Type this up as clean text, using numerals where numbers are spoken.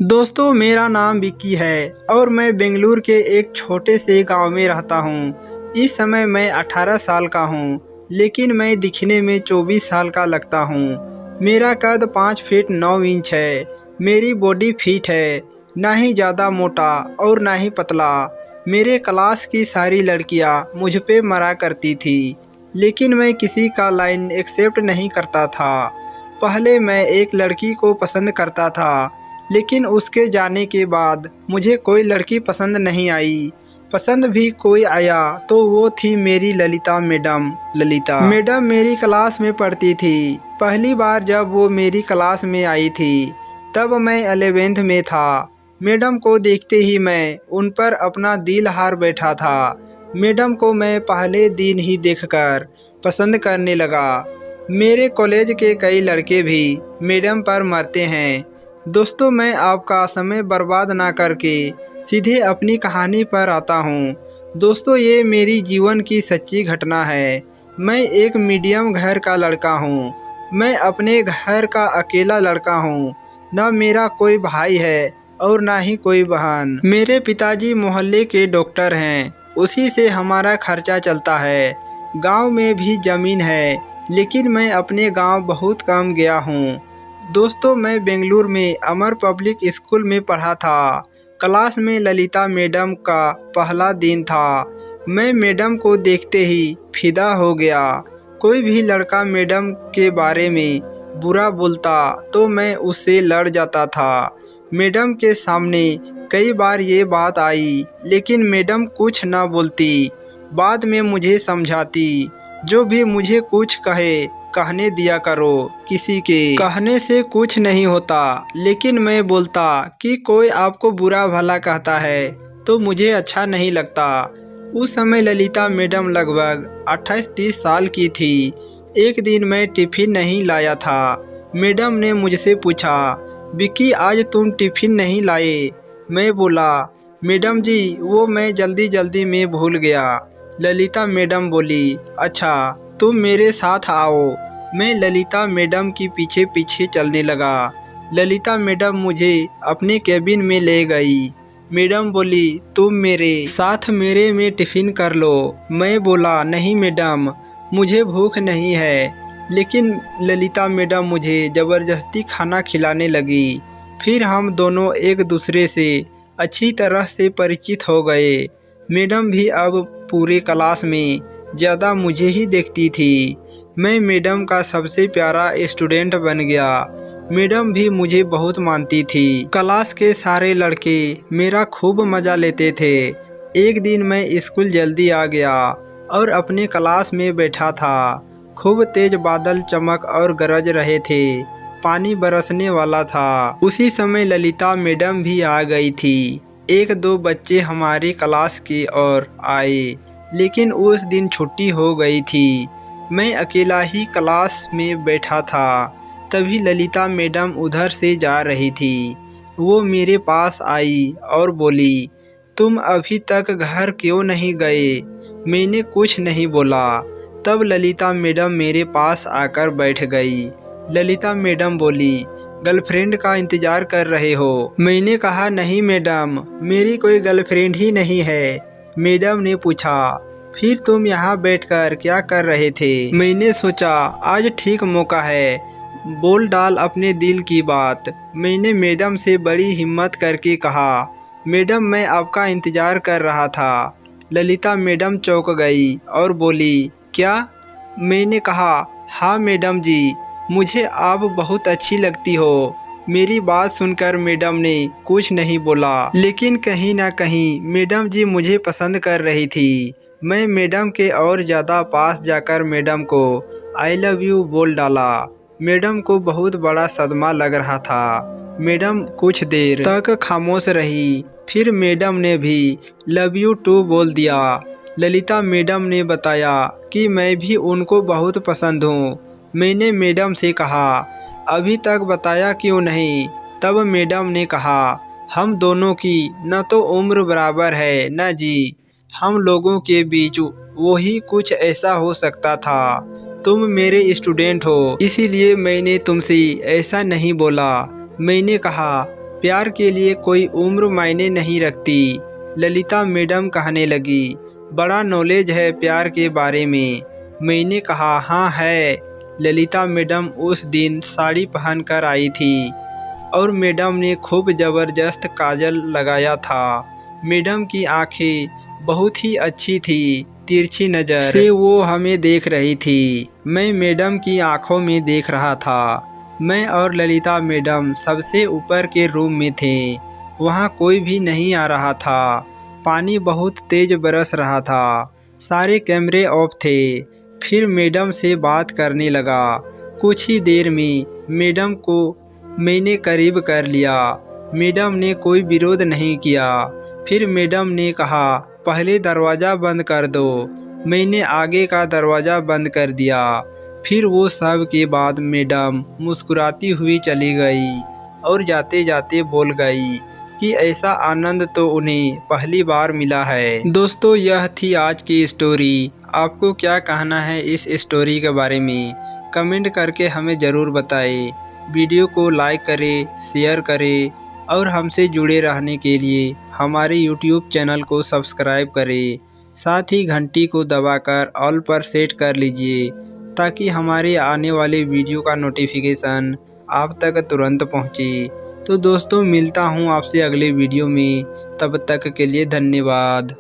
दोस्तों, मेरा नाम विक्की है और मैं बेंगलुरु के एक छोटे से गांव में रहता हूं। इस समय मैं 18 साल का हूं, लेकिन मैं दिखने में 24 साल का लगता हूं। मेरा कद 5 फीट 9 इंच है। मेरी बॉडी फिट है, ना ही ज़्यादा मोटा और ना ही पतला। मेरे क्लास की सारी लड़कियां मुझ पे मरा करती थी, लेकिन मैं किसी का लाइन एक्सेप्ट नहीं करता था। पहले मैं एक लड़की को पसंद करता था, लेकिन उसके जाने के बाद मुझे कोई लड़की पसंद नहीं आई। पसंद भी कोई आया तो वो थी मेरी ललिता मैडम। ललिता मैडम मेरी क्लास में पढ़ती थी। पहली बार जब वो मेरी क्लास में आई थी तब मैं 11th में था। मैडम को देखते ही मैं उन पर अपना दिल हार बैठा था। मैडम को मैं पहले दिन ही देखकर पसंद करने लगा। मेरे कॉलेज के कई लड़के भी मैडम पर मरते हैं। दोस्तों, मैं आपका समय बर्बाद ना करके सीधे अपनी कहानी पर आता हूँ। दोस्तों, ये मेरी जीवन की सच्ची घटना है। मैं एक मीडियम घर का लड़का हूँ। मैं अपने घर का अकेला लड़का हूँ। न मेरा कोई भाई है और ना ही कोई बहन। मेरे पिताजी मोहल्ले के डॉक्टर हैं, उसी से हमारा खर्चा चलता है। गांव में भी ज़मीन है, लेकिन मैं अपने गांव बहुत कम गया हूँ। दोस्तों, मैं बेंगलुरु में अमर पब्लिक स्कूल में पढ़ा था। क्लास में ललिता मैडम का पहला दिन था। मैं मैडम को देखते ही फिदा हो गया। कोई भी लड़का मैडम के बारे में बुरा बोलता तो मैं उससे लड़ जाता था। मैडम के सामने कई बार ये बात आई, लेकिन मैडम कुछ न बोलती। बाद में मुझे समझाती, जो भी मुझे कुछ कहने दिया करो, किसी के कहने से कुछ नहीं होता। लेकिन मैं बोलता कि कोई आपको बुरा भला कहता है तो मुझे अच्छा नहीं लगता। उस समय ललिता मैडम लगभग 28-30 साल की थी। एक दिन मैं टिफ़िन नहीं लाया था। मैडम ने मुझसे पूछा, विक्की, आज तुम टिफ़िन नहीं लाए? मैं बोला, मैडम जी, वो मैं जल्दी में भूल गया। ललिता मैडम बोली, अच्छा, तुम मेरे साथ आओ। मैं ललिता मैडम की पीछे चलने लगा। ललिता मैडम मुझे अपने केबिन में ले गई। मैडम बोली, तुम मेरे साथ मेरे में टिफ़िन कर लो। मैं बोला, नहीं मैडम, मुझे भूख नहीं है। लेकिन ललिता मैडम मुझे ज़बरदस्ती खाना खिलाने लगी। फिर हम दोनों एक दूसरे से अच्छी तरह से परिचित हो गए। मैडम भी अब पूरे क्लास में ज़्यादा मुझे ही देखती थी। मैं मैडम का सबसे प्यारा स्टूडेंट बन गया। मैडम भी मुझे बहुत मानती थी। क्लास के सारे लड़के मेरा खूब मज़ा लेते थे। एक दिन मैं स्कूल जल्दी आ गया और अपने क्लास में बैठा था। खूब तेज बादल चमक और गरज रहे थे। पानी बरसने वाला था। उसी समय ललिता मैडम भी आ गई थी। एक दो बच्चे हमारी क्लास की ओर आए, लेकिन उस दिन छुट्टी हो गई थी। मैं अकेला ही क्लास में बैठा था। तभी ललिता मैडम उधर से जा रही थी। वो मेरे पास आई और बोली, तुम अभी तक घर क्यों नहीं गए? मैंने कुछ नहीं बोला। तब ललिता मैडम मेरे पास आकर बैठ गई। ललिता मैडम बोली, गर्लफ्रेंड का इंतज़ार कर रहे हो? मैंने कहा, नहीं मैडम, मेरी कोई गर्लफ्रेंड ही नहीं है। मैडम ने पूछा, फिर तुम यहाँ बैठकर क्या कर रहे थे? मैंने सोचा आज ठीक मौका है, बोल डाल अपने दिल की बात। मैंने मैडम से बड़ी हिम्मत करके कहा, मैडम, मैं आपका इंतज़ार कर रहा था। ललिता मैडम चौंक गई और बोली, क्या? मैंने कहा, हाँ मैडम जी, मुझे आप बहुत अच्छी लगती हो। मेरी बात सुनकर मैडम ने कुछ नहीं बोला, लेकिन कहीं ना कहीं मैडम जी मुझे पसंद कर रही थी। मैं मैडम के और ज़्यादा पास जाकर मैडम को आई लव यू बोल डाला। मैडम को बहुत बड़ा सदमा लग रहा था। मैडम कुछ देर तक खामोश रही। फिर मैडम ने भी लव यू टू बोल दिया। ललिता मैडम ने बताया कि मैं भी उनको बहुत पसंद हूँ। मैंने मैडम से कहा, अभी तक बताया क्यों नहीं? तब मैडम ने कहा, हम दोनों की न तो उम्र बराबर है न जी। हम लोगों के बीच वही कुछ ऐसा हो सकता था। तुम मेरे स्टूडेंट हो, इसीलिए मैंने तुमसे ऐसा नहीं बोला। मैंने कहा, प्यार के लिए कोई उम्र मायने नहीं रखती, ललिता मैडम कहने लगी। बड़ा नॉलेज है प्यार के बारे में। मैंने कहा हाँ है। ललिता मैडम उस दिन साड़ी पहन कर आई थी और मैडम ने खूब ज़बरदस्त काजल लगाया था। मैडम की आंखें बहुत ही अच्छी थी, तिरछी नज़र से वो हमें देख रही थी। मैं मैडम की आंखों में देख रहा था। मैं और ललिता मैडम सबसे ऊपर के रूम में थे। वहाँ कोई भी नहीं आ रहा था। पानी बहुत तेज बरस रहा था। सारे कैमरे ऑफ थे। फिर मैडम से बात करने लगा। कुछ ही देर में मैडम को मैंने करीब कर लिया। मैडम ने कोई विरोध नहीं किया। फिर मैडम ने कहा पहले दरवाज़ा बंद कर दो। मैंने आगे का दरवाज़ा बंद कर दिया। फिर वो सब के बाद मैडम मुस्कुराती हुई चली गई और जाते जाते बोल गई कि ऐसा आनंद तो उन्हें पहली बार मिला है। दोस्तों, यह थी आज की स्टोरी। आपको क्या कहना है इस स्टोरी के बारे में? कमेंट करके हमें ज़रूर बताएं। वीडियो को लाइक करें, शेयर करें और हमसे जुड़े रहने के लिए हमारे YouTube चैनल को सब्सक्राइब करें। साथ ही घंटी को दबाकर ऑल पर सेट कर लीजिए ताकि हमारे आने वाले वीडियो का नोटिफिकेशन आप तक तुरंत पहुंचे। तो दोस्तों, मिलता हूं आपसे अगले वीडियो में। तब तक के लिए धन्यवाद।